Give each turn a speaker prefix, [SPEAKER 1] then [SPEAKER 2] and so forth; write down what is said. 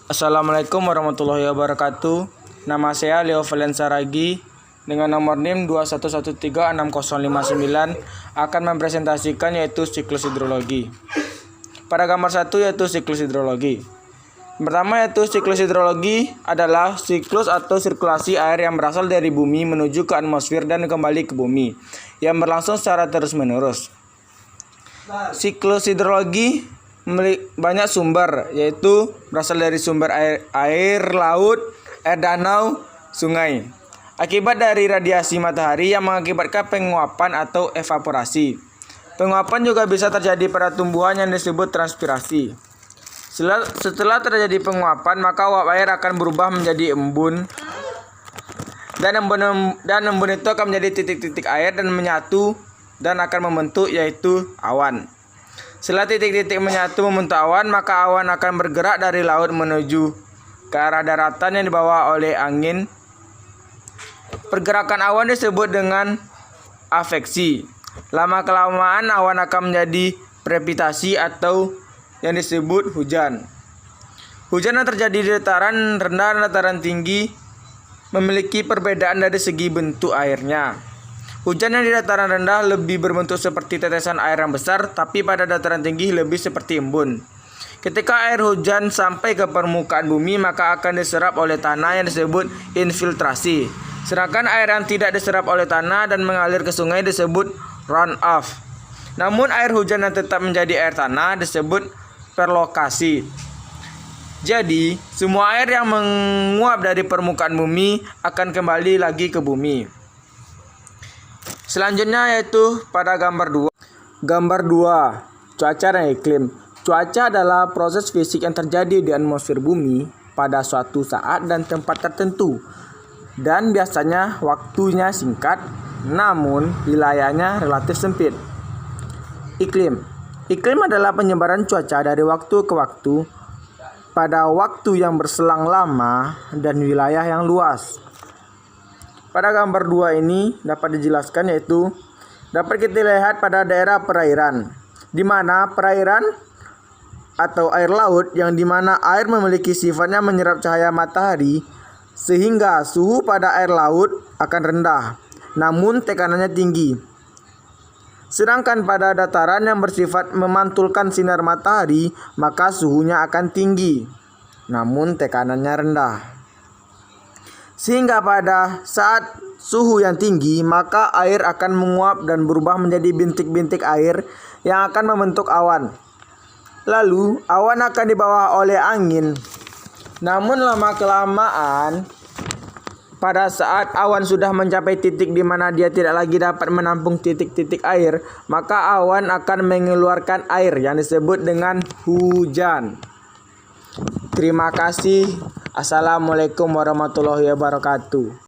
[SPEAKER 1] Assalamualaikum warahmatullahi wabarakatuh. Nama saya Leo Valensa Ragi dengan nomor NIM 2113659 akan mempresentasikan yaitu siklus hidrologi. Pada gambar 1 yaitu siklus hidrologi. Pertama yaitu siklus hidrologi adalah siklus atau sirkulasi air yang berasal dari bumi menuju ke atmosfer dan kembali ke bumi yang berlangsung secara terus-menerus. Siklus hidrologi banyak sumber, yaitu berasal dari sumber air laut, air danau, sungai. Akibat dari radiasi matahari yang mengakibatkan penguapan atau evaporasi. Penguapan juga bisa terjadi pada tumbuhan yang disebut transpirasi. Setelah terjadi penguapan, maka uap air akan berubah menjadi embun. Dan embun itu akan menjadi titik-titik air dan menyatu dan akan membentuk yaitu awan. Setelah titik-titik menyatu membentuk awan, maka awan akan bergerak dari laut menuju ke arah daratan yang dibawa oleh angin. Pergerakan awan disebut dengan adveksi. Lama-kelamaan awan akan menjadi presipitasi atau yang disebut hujan. Hujan yang terjadi di dataran rendah dan dataran tinggi memiliki perbedaan dari segi bentuk airnya. Hujan yang di dataran rendah lebih berbentuk seperti tetesan air yang besar, tapi pada dataran tinggi lebih seperti embun. Ketika air hujan sampai ke permukaan bumi, maka akan diserap oleh tanah yang disebut infiltrasi. Sedangkan air yang tidak diserap oleh tanah dan mengalir ke sungai disebut runoff. Namun air hujan yang tetap menjadi air tanah disebut perlokasi. Jadi, semua air yang menguap dari permukaan bumi akan kembali lagi ke bumi. Selanjutnya yaitu pada gambar 2. Gambar 2, cuaca dan iklim. Cuaca adalah proses fisik yang terjadi di atmosfer bumi pada suatu saat dan tempat tertentu. Dan biasanya waktunya singkat, namun wilayahnya relatif sempit. Iklim. Iklim adalah penyebaran cuaca dari waktu ke waktu pada waktu yang berselang lama dan wilayah yang luas. Pada gambar 2 ini dapat dijelaskan yaitu dapat kita lihat pada daerah perairan, di mana perairan atau air laut yang dimana air memiliki sifatnya menyerap cahaya matahari sehingga suhu pada air laut akan rendah, namun tekanannya tinggi. Sedangkan pada dataran yang bersifat memantulkan sinar matahari, maka suhunya akan tinggi, namun tekanannya rendah. Sehingga pada saat suhu yang tinggi, maka air akan menguap dan berubah menjadi bintik-bintik air yang akan membentuk awan. Lalu, awan akan dibawa oleh angin. Namun lama-kelamaan, pada saat awan sudah mencapai titik di mana dia tidak lagi dapat menampung titik-titik air, maka awan akan mengeluarkan air yang disebut dengan hujan. Terima kasih. Assalamualaikum warahmatullahi wabarakatuh.